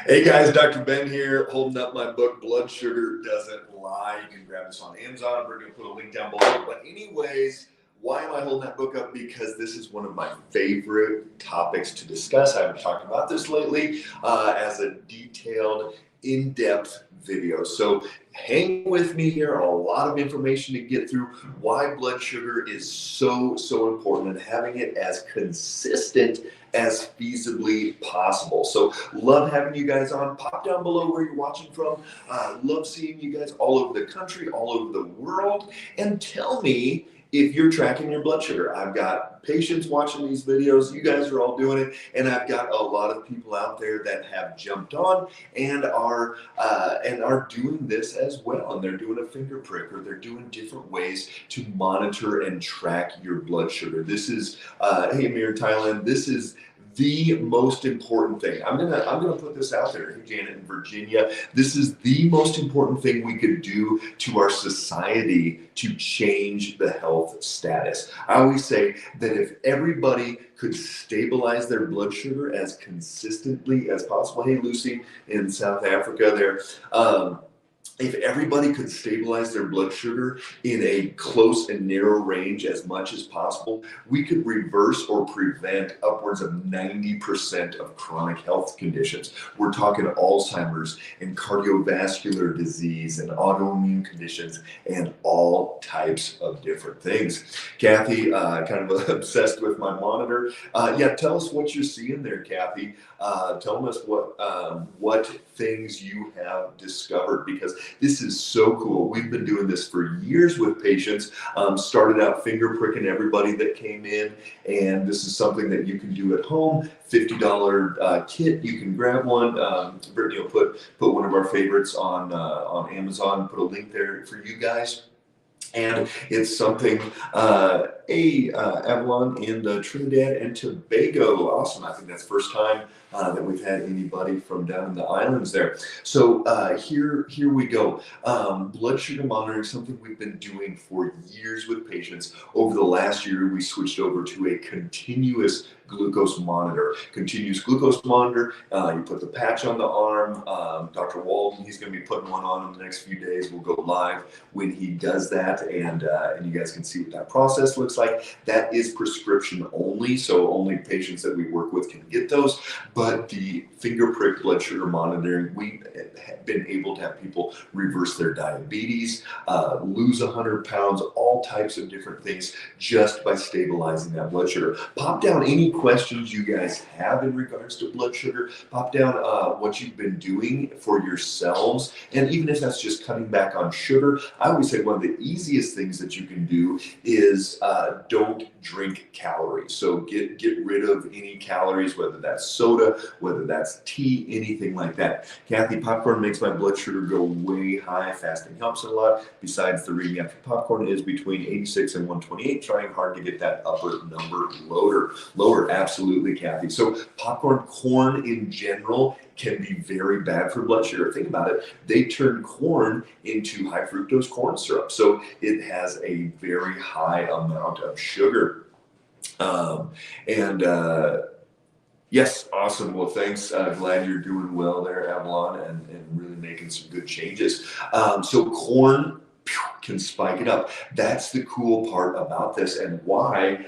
Hey guys, Dr. Ben here, holding up my book, Blood Sugar Doesn't Lie. You can grab this on Amazon. We're going to put a link down below. But anyways, why am I holding that book up? Because this is one of my favorite topics to discuss. I haven't talked about this lately as a detailed, in-depth video. So hang with me here, a lot of information to get through, why blood sugar is so important, and having it as consistent as feasibly possible. So love having you guys on. Pop down below where you're watching from. Love seeing you guys all over the country, all over the world, and tell me if you're tracking your blood sugar. I've got patients watching these videos. You guys are all doing it. And I've got a lot of people out there that have jumped on and are doing this as well. And they're doing a finger prick, or they're doing different ways to monitor and track your blood sugar. This is, hey, Amir in Thailand, this is the most important thing. I'm gonna put this out there. Hey, Janet in Virginia, this is the most important thing we could do to our society to change the health status. I always say that if everybody could stabilize their blood sugar as consistently as possible. Hey, Lucy in South Africa there. If everybody could stabilize their blood sugar in a close and narrow range as much as possible, we could reverse or prevent upwards of 90% of chronic health conditions. We're talking Alzheimer's and cardiovascular disease and autoimmune conditions and all types of different things. Kathy, kind of obsessed with my monitor. Yeah, tell us what you're seeing there, Kathy. Tell us what things you have discovered, because this is so cool. We've been doing this for years with patients. Started out finger pricking everybody that came in, and this is something that you can do at home. $50 kit. You can grab one. Brittany will put one of our favorites on Amazon. Put a link there for you guys. And it's something, Avalon in Trinidad and Tobago. Awesome. I think that's the first time that we've had anybody from down in the islands there. So here we go. Blood sugar monitoring, something we've been doing for years with patients. Over the last year, we switched over to a continuous glucose monitor. Continuous glucose monitor, you put the patch on the arm. Dr. Walden, he's going to be putting one on in the next few days. We'll go live when he does that, and you guys can see what that process looks like. That is prescription only, so only patients that we work with can get those. But the finger prick blood sugar monitoring, we have been able to have people reverse their diabetes, lose 100 pounds, all types of different things just by stabilizing that blood sugar. Pop down any questions you guys have in regards to blood sugar. Pop down what you've been doing for yourselves, and even if that's just cutting back on sugar. I always say one of the easiest things that you can do is don't drink calories. So get rid of any calories, whether that's soda, whether that's tea, anything like that. Kathy, popcorn makes my blood sugar go way high. Fasting helps a lot. Besides, the reading after popcorn is between 86 and 128. Trying hard to get that upper number lower. Absolutely, Kathy. So popcorn, corn in general, can be very bad for blood sugar. Think about it. They turn corn into high fructose corn syrup. So it has a very high amount of sugar. Yes, awesome. Well, thanks. Glad you're doing well there, Avalon, and really making some good changes. So corn can spike it up. That's the cool part about this, and why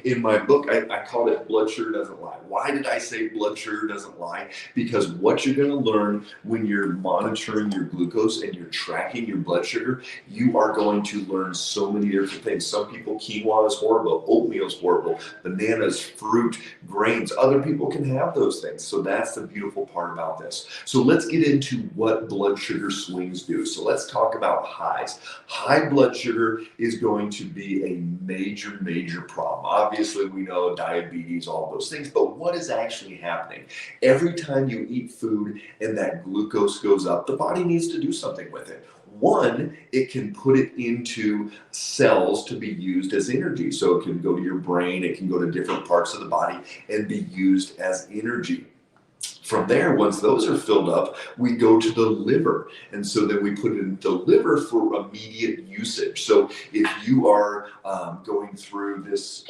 in my book I called it Blood Sugar Doesn't Lie. Why did I say blood sugar doesn't lie? Because what you're going to learn when you're monitoring your glucose and you're tracking your blood sugar, you are going to learn so many different things. Some people, quinoa is horrible, oatmeal is horrible, bananas, fruit, grains. Other people can have those things. So that's the beautiful part about this. So let's get into what blood sugar swings do. So let's talk about highs. High blood sugar is going to be a major problem. Obviously, we know diabetes, all those things, but what is actually happening? Every time you eat food and that glucose goes up, the body needs to do something with it. One, it can put it into cells to be used as energy. So it can go to your brain, it can go to different parts of the body and be used as energy. From there, once those are filled up, we go to the liver. And so then we put it in the liver for immediate usage. So if you are going through this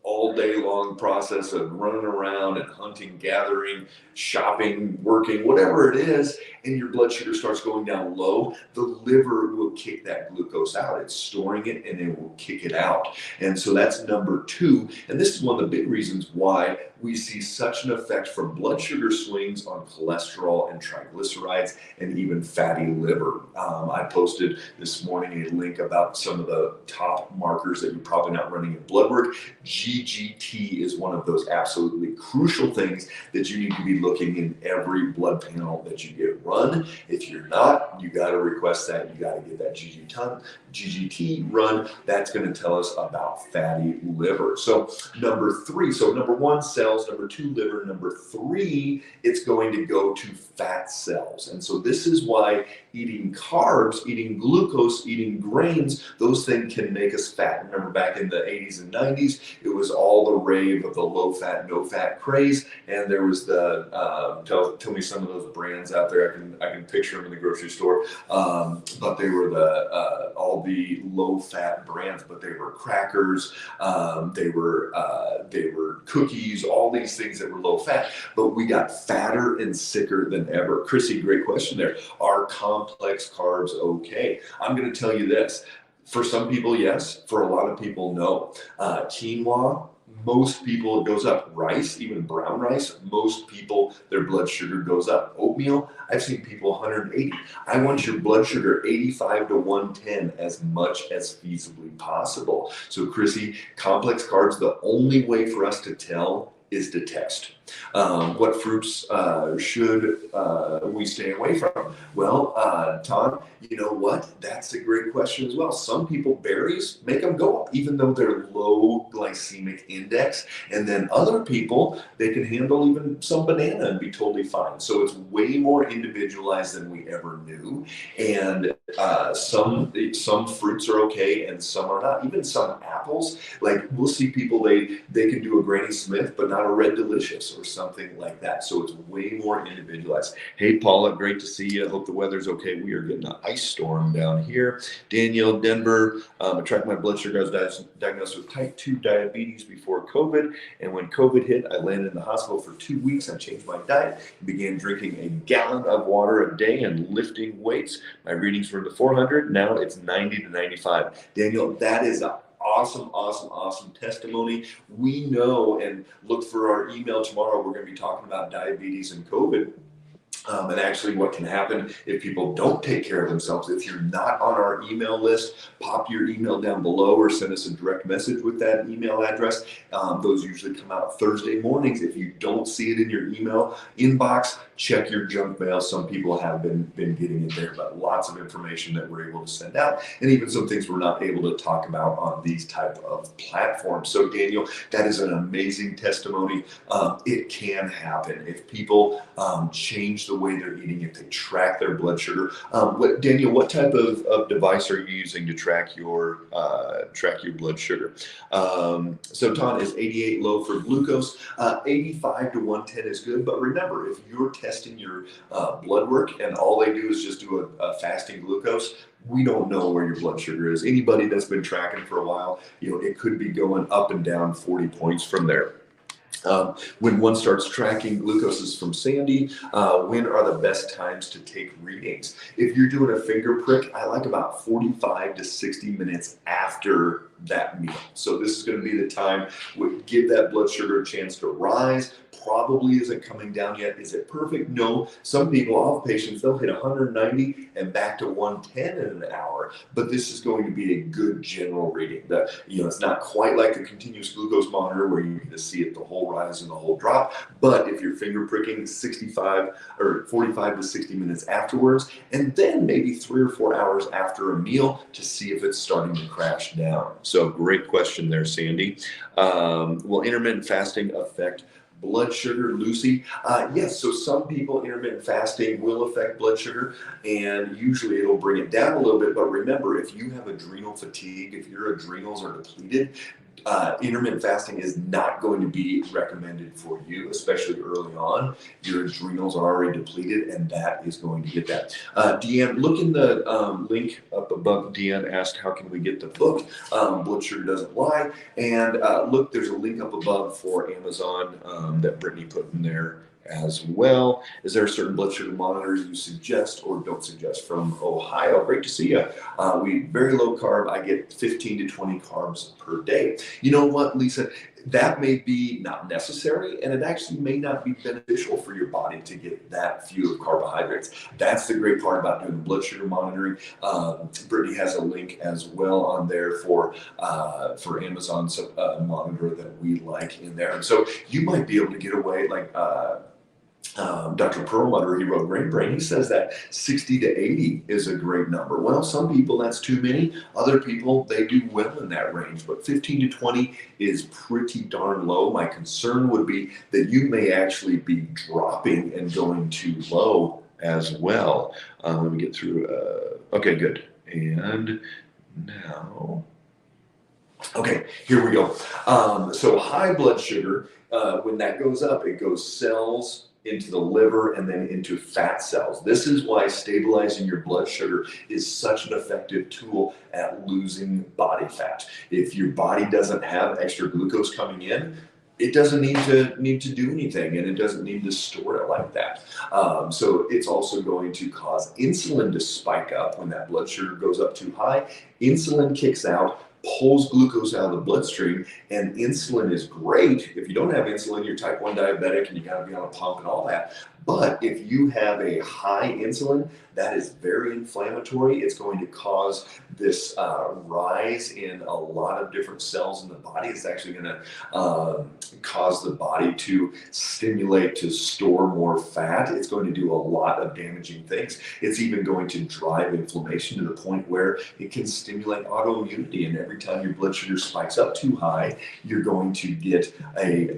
all day long process of running around and hunting, gathering, shopping, working, whatever it is, and your blood sugar starts going down low, the liver will kick that glucose out. It's storing it and it will kick it out. And so that's number two. And this is one of the big reasons why we see such an effect from blood sugar swings on cholesterol and triglycerides and even fatty liver. I posted this morning a link about some of the top markers that you're probably not running in blood work. GGT is one of those absolutely crucial things that you need to be looking in every blood panel that you get run. If you're not, you got to request that. You got to get that GGT run. That's going to tell us about fatty liver. So number three, so number one, cells, number two, liver, number three, it's going to go to fat cells. And so this is why eating carbs, eating glucose, eating grains, those things can make us fat. Remember back in the 80s and 90s, it was all the rave of the low fat, no fat craze. And there was the, tell me some of those brands out there. I can picture them in the grocery store. But they were all the low fat brands, but they were crackers. They were cookies, all these things that were low fat, but we got fatter and sicker than ever. Chrissy, great question there. Are complex carbs okay? I'm going to tell you this. For some people, yes. For a lot of people, no. Quinoa, most people it goes up. Rice, even brown rice, most people their blood sugar goes up. Oatmeal, I've seen people 180. I want your blood sugar 85 to 110 as much as feasibly possible. So Chrissy, complex carbs, the only way for us to tell is to test. What fruits should we stay away from? Well, Todd, you know what? That's a great question as well. Some people, berries make them go up, even though they're low glycemic index. And then other people, they can handle even some banana and be totally fine. So it's way more individualized than we ever knew. And some fruits are okay and some are not. Even some apples, like we'll see people, they can do a Granny Smith, but not a Red Delicious or something like that. So it's way more individualized. Hey, Paula, great to see you. I hope the weather's okay. We are getting an ice storm down here. Danielle, Denver, I tracked my blood sugar. I was diagnosed with type 2 diabetes before COVID. And when COVID hit, I landed in the hospital for 2 weeks. I changed my diet and began drinking a gallon of water a day and lifting weights. My readings were in the 400. Now it's 90 to 95. Danielle, that is a awesome testimony. We know, and look for our email tomorrow. We're going to be talking about diabetes and COVID. And actually what can happen if people don't take care of themselves. If you're not on our email list, pop your email down below or send us a direct message with that email address. Those usually come out Thursday mornings. If you don't see it in your email inbox, check your junk mail. Some people have been getting it there, but lots of information that we're able to send out, and even some things we're not able to talk about on these type of platforms. So Daniel, that is an amazing testimony. It can happen if people change the way they're eating, if they track their blood sugar. Daniel, what type of device are you using to track your blood sugar? So Ton is 88 low for glucose, 85 to 110 is good. But remember, if you're testing your blood work and all they do is just do a fasting glucose, we don't know where your blood sugar is. Anybody that's been tracking for a while, it could be going up and down 40 points from there. When one starts tracking glucoses from Sandy, when are the best times to take readings? If you're doing a finger prick, I like about 45 to 60 minutes after that meal. So this is going to be the time would give that blood sugar a chance to rise. Probably isn't coming down yet. Is it perfect? No. Some people, all patients, they'll hit 190 and back to 110 in an hour. But this is going to be a good general reading. It's not quite like the continuous glucose monitor where you can just see it the whole rise and the whole drop. But if you're finger pricking 65 or 45 to 60 minutes afterwards, and then maybe 3 or 4 hours after a meal to see if it's starting to crash down. So great question there, Sandy. Will intermittent fasting affect blood sugar, Lucy? Yes, so some people, intermittent fasting will affect blood sugar, and usually it'll bring it down a little bit. But remember, if you have adrenal fatigue, if your adrenals are depleted, intermittent fasting is not going to be recommended for you, especially early on. Your adrenals are already depleted, and that is going to get that. Deanne, look in the link up above. Deanne asked, how can we get the book, Blood Sugar Doesn't Lie? And look, there's a link up above for Amazon that Brittany put in there as well. Is there a certain blood sugar monitor you suggest or don't suggest? From Ohio, great to see you. We very low carb. I get 15 to 20 carbs per day. You know what, Lisa? That may be not necessary, and it actually may not be beneficial for your body to get that few of carbohydrates. That's the great part about doing blood sugar monitoring. Brittany has a link as well on there for Amazon's monitor that we like in there. And so you might be able to get away like Dr. Perlmutter, he wrote Grain Brain, he says that 60 to 80 is a great number. Well, some people that's too many. Other people, they do well in that range, but 15 to 20 is pretty darn low. My concern would be that you may actually be dropping and going too low as well. Let me get through. Okay, good. And now, okay, here we go. So high blood sugar, when that goes up, it goes cells into the liver and then into fat cells. This is why stabilizing your blood sugar is such an effective tool at losing body fat. If your body doesn't have extra glucose coming in, it doesn't need to do anything, and it doesn't need to store it like that. So it's also going to cause insulin to spike up when that blood sugar goes up too high. Insulin kicks out, pulls glucose out of the bloodstream, and insulin is great. If you don't have insulin, you're type 1 diabetic and you got to be on a pump and all that. But if you have a high insulin, that is very inflammatory. It's going to cause this rise in a lot of different cells in the body. It's actually going to cause the body to stimulate to store more fat. It's going to do a lot of damaging things. It's even going to drive inflammation to the point where it can stimulate autoimmunity. And every time your blood sugar spikes up too high, you're going to get a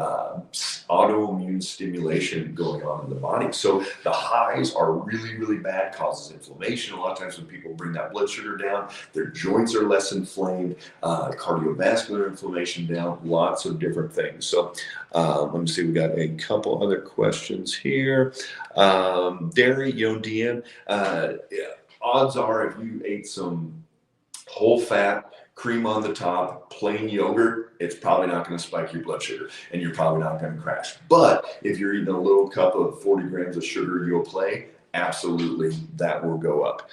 autoimmune stimulation going on in the body. So the highs are really, really bad, causes inflammation. A lot of times when people bring that blood sugar down, their joints are less inflamed, cardiovascular inflammation down, lots of different things. So let me see, we got a couple other questions here. Dairy, Deanne, odds are if you ate some whole fat, cream on the top, plain yogurt, it's probably not going to spike your blood sugar and you're probably not going to crash. But if you're eating a little cup of 40 grams of sugar, you'll play, absolutely, that will go up.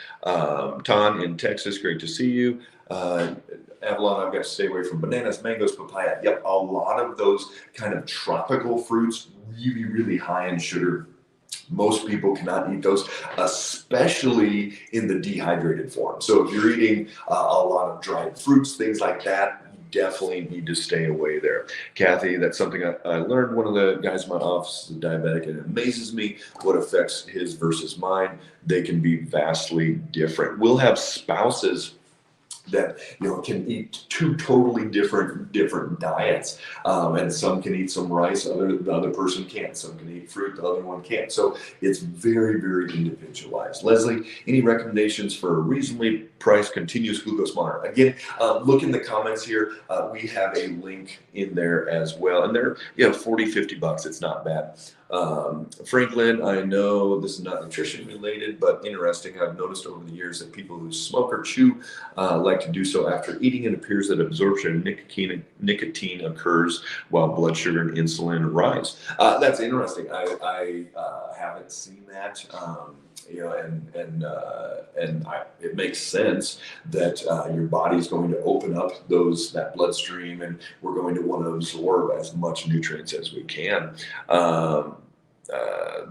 Ton in Texas, great to see you. Avalon, I've got to stay away from bananas, mangoes, papaya. Yep, a lot of those kind of tropical fruits, really, really high in sugar. Most people cannot eat those, especially in the dehydrated form. So if you're eating a lot of dried fruits, things like that, you definitely need to stay away there. Kathy, that's something I learned. One of the guys in my office is a diabetic, and it amazes me what affects his versus mine. They can be vastly different. We'll have spouses that can eat two totally different diets, and some can eat some rice, the other person can't. Some can eat fruit, the other one can't. So it's very, very individualized. Leslie, any recommendations for a reasonably priced continuous glucose monitor? Again, look in the comments here. We have a link in there as well, and they're $40-$50. It's not bad. Franklin, I know this is not nutrition related, but interesting. I've noticed over the years that people who smoke or chew like to do so after eating. It appears that absorption of nicotine occurs while blood sugar and insulin rise. That's interesting. I haven't seen that. It makes sense that your body's going to open up that bloodstream, and we're going to want to absorb as much nutrients as we can.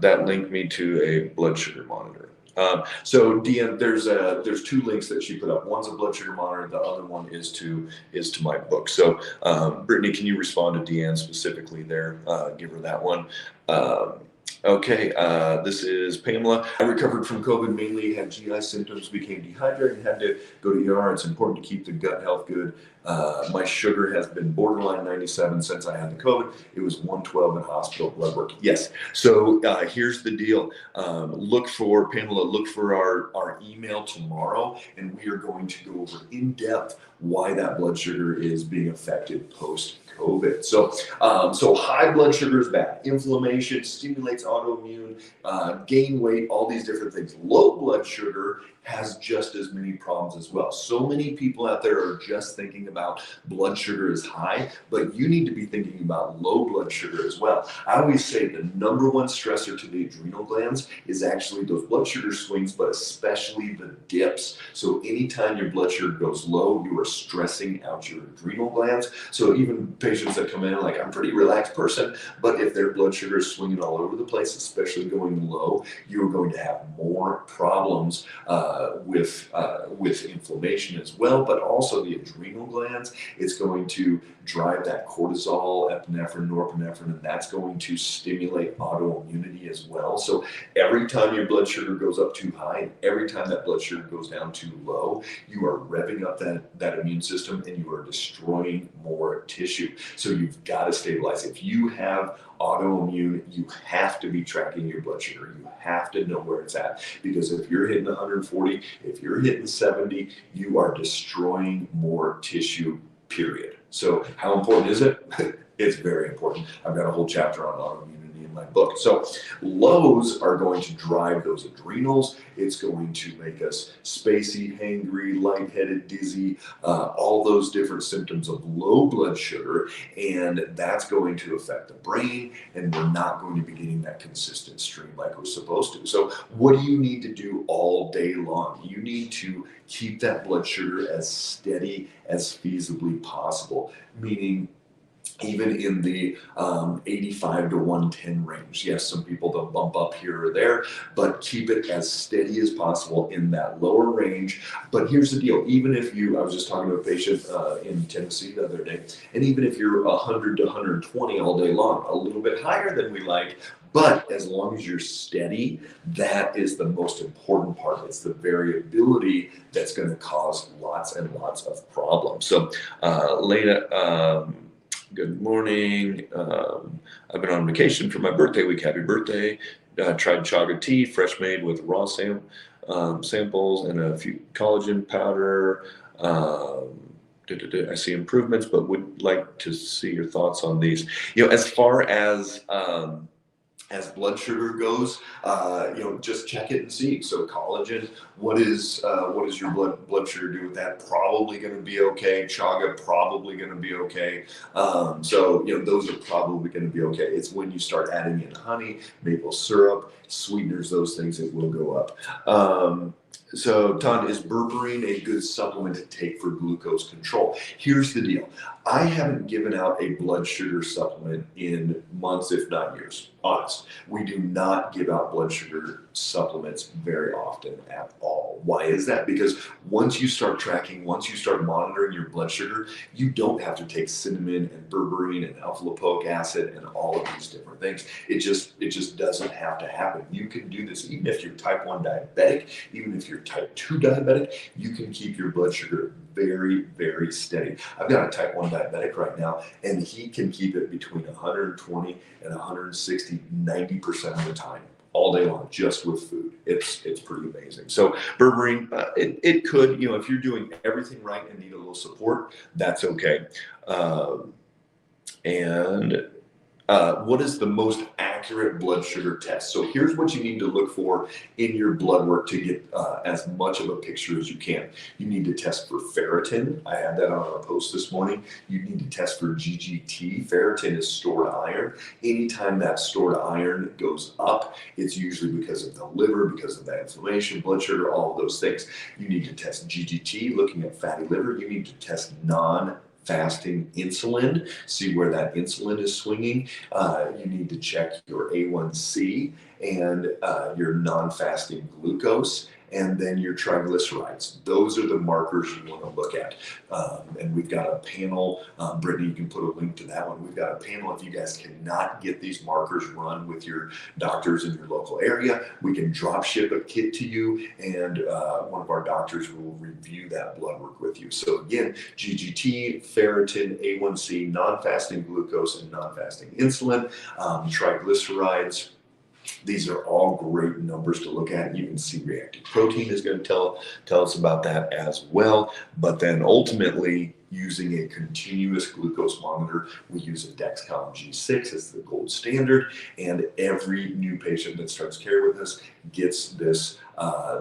That linked me to a blood sugar monitor. So Deanne, there's two links that she put up. One's a blood sugar monitor. The other one is to my book. So Brittany, can you respond to Deanne specifically there? Give her that one. Okay, this is Pamela. I recovered from COVID, mainly had GI symptoms, became dehydrated, and had to go to ER. It's important to keep the gut health good. My sugar has been borderline 97 since I had the COVID. It was 112 in hospital blood work. Yes. So here's the deal. Look for our email tomorrow, and we are going to go over in depth why that blood sugar is being affected post-COVID. So high blood sugar is bad. Inflammation stimulates autoimmune, gain weight, all these different things. Low blood sugar has just as many problems as well. So many people out there are just thinking about blood sugar is high, but you need to be thinking about low blood sugar as well. I always say the number one stressor to the adrenal glands is actually those blood sugar swings, but especially the dips. So anytime your blood sugar goes low, you are stressing out your adrenal glands. So even patients that come in like, I'm a pretty relaxed person, but if their blood sugar is swinging all over the place, especially going low, you're going to have more problems with inflammation as well, but also the adrenal glands. It's going to drive that cortisol, epinephrine, norepinephrine, and that's going to stimulate autoimmunity as well. So every time your blood sugar goes up too high, and every time that blood sugar goes down too low, you are revving up that immune system and you are destroying more tissue. So you've got to stabilize. If you have autoimmune, you have to be tracking your blood sugar. You have to know where it's at, because if you're hitting 140, if you're hitting 70, you are destroying more tissue, period. So how important is it? It's very important. I've got a whole chapter on autoimmunity in my book. So lows are going to drive those adrenals. It's going to make us spacey, hangry, lightheaded, dizzy, all those different symptoms of low blood sugar. And that's going to affect the brain, and we're not going to be getting that consistent stream like we're supposed to. So what do you need to do all day long? You need to keep that blood sugar as steady as feasibly possible, meaning even in the 85 to 110 range. Yes, some people, they'll bump up here or there, but keep it as steady as possible in that lower range. But here's the deal. Even if I was just talking to a patient in Tennessee the other day, and even if you're 100 to 120 all day long, a little bit higher than we like, but as long as you're steady, that is the most important part. It's the variability that's going to cause lots and lots of problems. So, Lena, good morning. I've been on vacation for my birthday week. Happy birthday. Tried chaga tea, fresh made with raw samples and a few collagen powder. I see improvements, but would like to see your thoughts on these. As far as blood sugar goes, just check it and see. So collagen, what is your blood sugar do with that? Probably going to be okay. Chaga, probably going to be okay. Those are probably going to be okay. It's when you start adding in honey, maple syrup, sweeteners, those things, it will go up. So, Ton, is berberine a good supplement to take for glucose control? Here's the deal. I haven't given out a blood sugar supplement in months, if not years. Honest. We do not give out blood sugar supplements very often at all. Why is that? Because once you start tracking, once you start monitoring your blood sugar, you don't have to take cinnamon and berberine and alpha lipoic acid and all of these different things. It just doesn't have to happen. You can do this even if you're type 1 diabetic, even if you're type 2 diabetic, you can keep your blood sugar very, very steady. I've got a type 1 diabetic right now, and he can keep it between 120 and 160, 90% of the time, all day long, just with food. It's pretty amazing. So berberine, it could, if you're doing everything right and need a little support, that's okay. What is the most accurate blood sugar test? So here's what you need to look for in your blood work to get as much of a picture as you can. You need to test for ferritin. I had that on a post this morning. You need to test for GGT. Ferritin is stored iron. Anytime that stored iron goes up, it's usually because of the liver, because of that inflammation, blood sugar, all of those things. You need to test GGT, looking at fatty liver. You need to test fasting insulin, see where that insulin is swinging. You need to check your A1C and your non-fasting glucose, and then your triglycerides. Those are the markers you want to look at. And we've got a panel, Brittany, you can put a link to that one. We've got a panel. If you guys cannot get these markers run with your doctors in your local area, we can drop ship a kit to you, and one of our doctors will review that blood work with you. So again, GGT, ferritin, A1C, non-fasting glucose, and non-fasting insulin, triglycerides, These are all great numbers to look at. Even C-reactive protein is going to tell us about that as well. But then ultimately, using a continuous glucose monitor, we use a Dexcom G6 as the gold standard, and every new patient that starts care with us gets this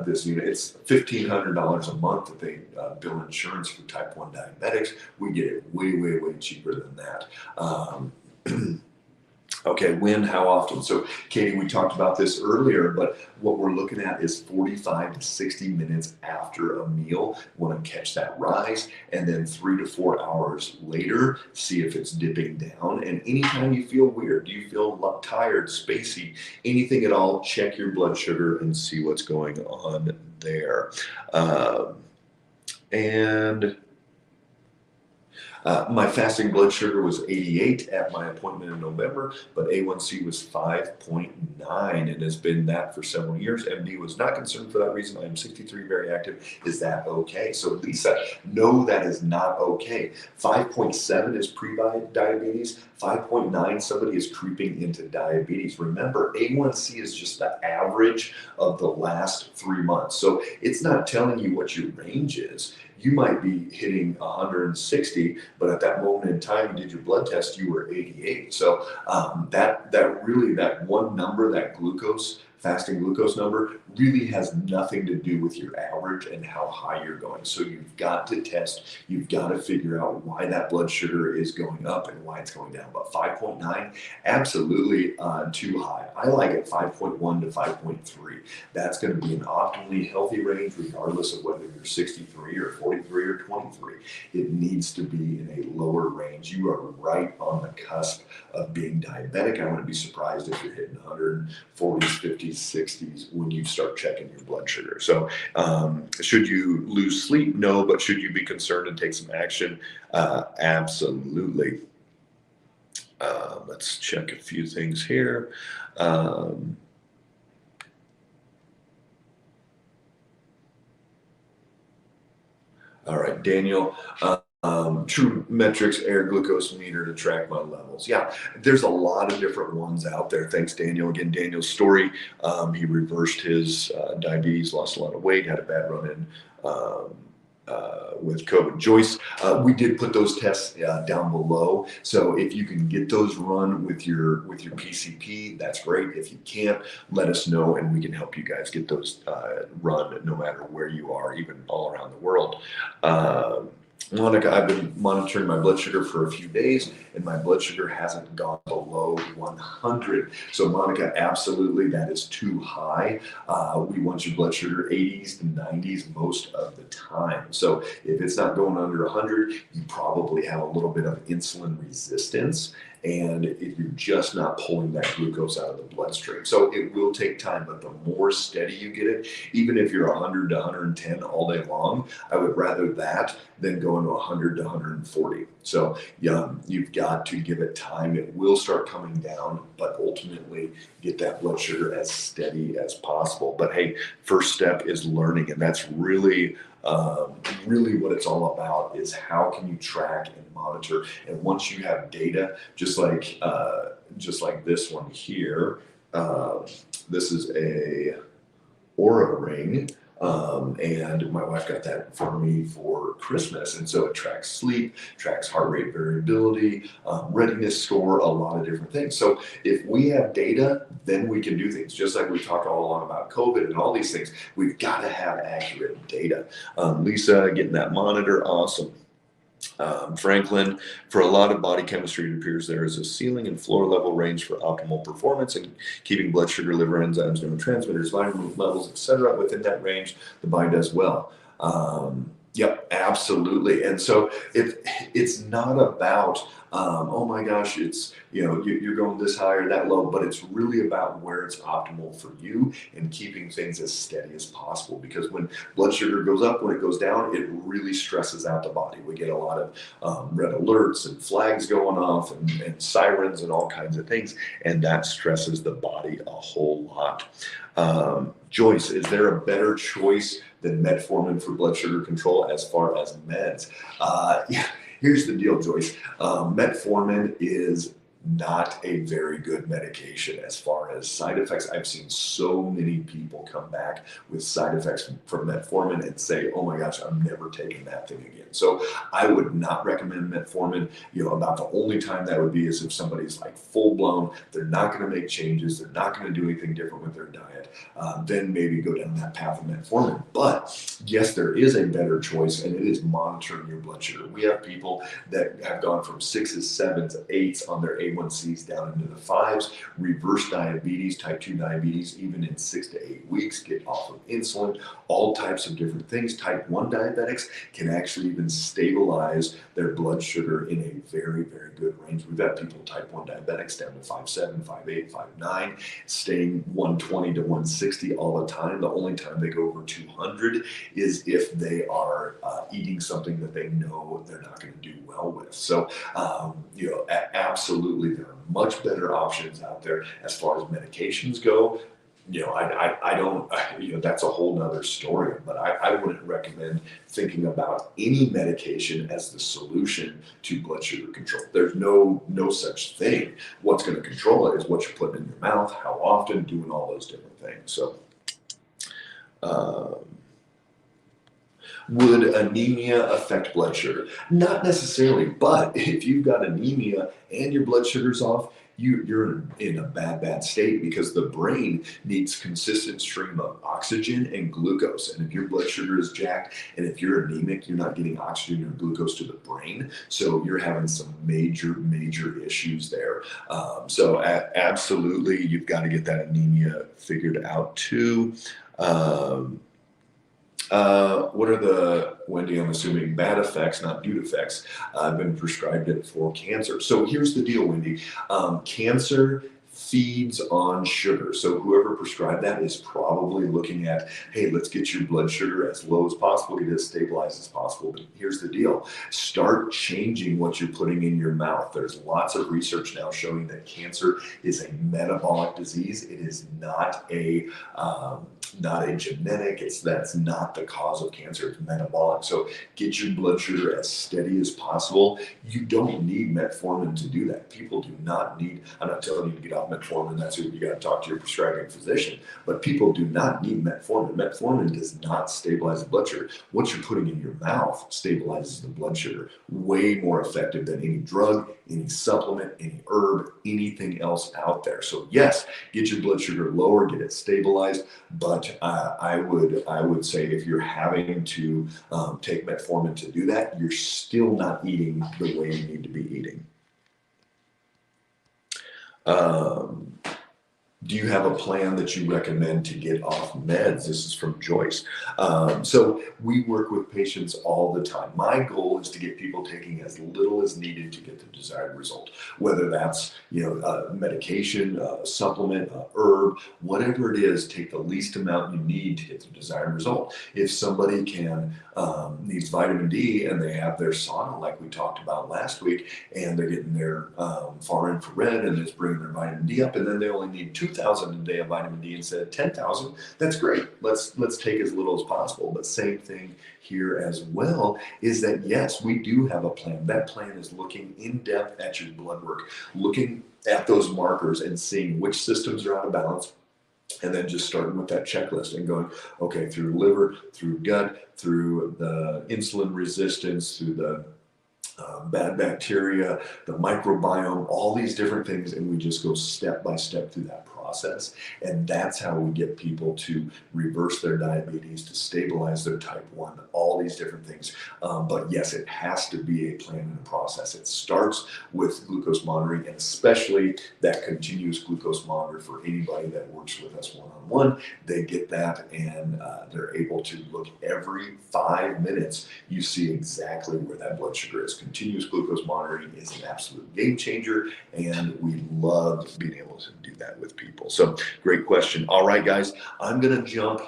this unit. It's $1,500 a month that they bill insurance for type 1 diabetics. We get it way, way, way cheaper than that. Okay, when, how often? So, Katie, we talked about this earlier, but what we're looking at is 45 to 60 minutes after a meal. Want to catch that rise, and then 3 to 4 hours later, see if it's dipping down. And anytime you feel weird, do you feel tired, spacey, anything at all, check your blood sugar and see what's going on there. My fasting blood sugar was 88 at my appointment in November, but A1C was 5.9 and has been that for several years. MD was not concerned for that reason. I am 63, very active. Is that okay? So Lisa, no, that is not okay. 5.7 is pre-diabetes. 5.9, somebody is creeping into diabetes. Remember, A1C is just the average of the last 3 months. So it's not telling you what your range is. You might be hitting 160, but at that moment in time you did your blood test, you were 88. So that one number, that fasting glucose number, really has nothing to do with your average and how high you're going. So you've got to test, you've got to figure out why that blood sugar is going up and why it's going down. But 5.9, absolutely too high. I like it 5.1 to 5.3. That's going to be an optimally healthy range regardless of whether you're 63 or 43 or 23. It needs to be in a lower range. You are right on the cusp of being diabetic. I wouldn't be surprised if you're hitting 140s, 50s, 60s when you start checking your blood sugar. So should you lose sleep? No, but should you be concerned and take some action? Absolutely. Let's check a few things here. All right, Daniel. True Metrics air glucose meter to track my levels. Yeah, there's a lot of different ones out there. Thanks, Daniel. Again, Daniel's story, he reversed his diabetes, lost a lot of weight, had a bad run-in with COVID. Joyce, we did put those tests down below. So if you can get those run with your PCP, that's great. If you can't, let us know and we can help you guys get those run no matter where you are, even all around the world. Monica, I've been monitoring my blood sugar for a few days and my blood sugar hasn't gone below 100. So Monica, absolutely, that is too high. We want your blood sugar 80s to 90s most of the time. So if it's not going under 100, you probably have a little bit of insulin resistance, and if you're just not pulling that glucose out of the bloodstream. So it will take time, but the more steady you get it, even if you're 100 to 110 all day long, I would rather that than going to 100 to 140. So you've got to give it time. It will start coming down, but ultimately get that blood sugar as steady as possible. But hey, first step is learning, and that's really what it's all about, is how can you track and monitor. And once you have data, just like this one here, this is a Aura ring, and my wife got that for me for Christmas. And so it tracks sleep, tracks heart rate variability, readiness score, a lot of different things. So if we have data, then we can do things. Just like we talked all along about COVID and all these things, we've got to have accurate data. Lisa, getting that monitor, awesome. Franklin, for a lot of body chemistry, it appears there is a ceiling and floor level range for optimal performance and keeping blood sugar, liver enzymes, neurotransmitters, vitamin levels, etc. Within that range, the body does well. Yep, absolutely. And so it's not about, oh my gosh, it's, you're going this high or that low, but it's really about where it's optimal for you and keeping things as steady as possible. Because when blood sugar goes up, when it goes down, it really stresses out the body. We get a lot of red alerts and flags going off and sirens and all kinds of things. And that stresses the body a whole lot. Joyce, is there a better choice than metformin for blood sugar control as far as meds? Yeah, here's the deal, Joyce. Metformin is not a very good medication as far as side effects. I've seen so many people come back with side effects from metformin and say, oh my gosh, I'm never taking that thing again. So I would not recommend metformin. About the only time that would be is if somebody's like full blown, they're not going to make changes, they're not going to do anything different with their diet, then maybe go down that path of metformin. But yes, there is a better choice, and it is monitoring your blood sugar. We have people that have gone from 6s, 7s, 8s on their A1Cs down into the 5s, reverse diabetes, type 2 diabetes, even in 6 to 8 weeks, get off of insulin, all types of different things. Type 1 diabetics can actually even stabilize their blood sugar in a very, very good range. We've had people, type 1 diabetics, down to 5.7, 5.8, 5.9, staying 120 to 160 all the time. The only time they go over 200 is if they are eating something that they know they're not going to do well with. So, absolutely, there are much better options out there as far as medications go. I don't, that's a whole nother story, but I wouldn't recommend thinking about any medication as the solution to blood sugar control. There's no such thing. What's going to control it is what you're putting in your mouth, how often, doing all those different things. So, would anemia affect blood sugar? Not necessarily, but if you've got anemia and your blood sugar's off, you're in a bad state, because the brain needs consistent stream of oxygen and glucose. And if your blood sugar is jacked, and if you're anemic, you're not getting oxygen or glucose to the brain. So you're having some major issues there. Absolutely, you've got to get that anemia figured out too. What are the, Wendy, I'm assuming bad effects, not good effects? I've been prescribed it for cancer. So here's the deal, Wendy. Cancer feeds on sugar. So whoever prescribed that is probably looking at, hey, let's get your blood sugar as low as possible, get it as stabilized as possible. But here's the deal. Start changing what you're putting in your mouth. There's lots of research now showing that cancer is a metabolic disease. It is not a genetic, that's not the cause of cancer, it's metabolic. So get your blood sugar as steady as possible. You don't need metformin to do that. People do not need, I'm not telling you to get off metformin, that's what you got to talk to your prescribing physician, but people do not need metformin. Metformin does not stabilize the blood sugar. What you're putting in your mouth stabilizes the blood sugar. Way more effective than any drug, any supplement, any herb, anything else out there. So yes, get your blood sugar lower, get it stabilized, but I would say if you're having to take metformin to do that, you're still not eating the way you need to be eating. Do you have a plan that you recommend to get off meds? This is from Joyce. So we work with patients all the time. My goal is to get people taking as little as needed to get the desired result, whether that's medication, supplement, herb, whatever it is. Take the least amount you need to get the desired result. If somebody needs vitamin D and they have their sauna, like we talked about last week, and they're getting their far infrared and it's bringing their vitamin D up, and then they only need 2,000 a day of vitamin D instead of 10,000, that's great. Let's take as little as possible. But same thing here as well, is that yes, we do have a plan. That plan is looking in depth at your blood work, looking at those markers and seeing which systems are out of balance, and then just starting with that checklist and going, okay, through liver, through gut, through the insulin resistance, through the bad bacteria, the microbiome, all these different things, and we just go step by step through that process. And that's how we get people to reverse their diabetes, to stabilize their type 1, all these different things. But yes, it has to be a plan and a process. It starts with glucose monitoring, and especially that continuous glucose monitor for anybody that works with us one-on-one. They get that, and they're able to look every 5 minutes. You see exactly where that blood sugar is. Continuous glucose monitoring is an absolute game changer, and we love being able to do that with people. So great question. All right, guys, I'm going to jump.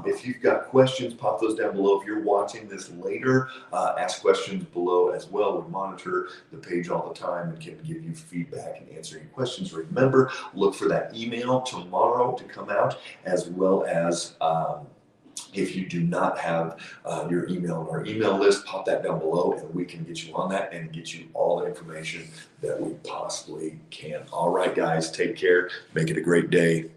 If you've got questions, pop those down below. If you're watching this later, ask questions below as well. We monitor the page all the time and can give you feedback and answer your questions. Remember, look for that email tomorrow to come out, as well as If you do not have your email on our email list, pop that down below and we can get you on that and get you all the information that we possibly can. All right, guys, take care. Make it a great day.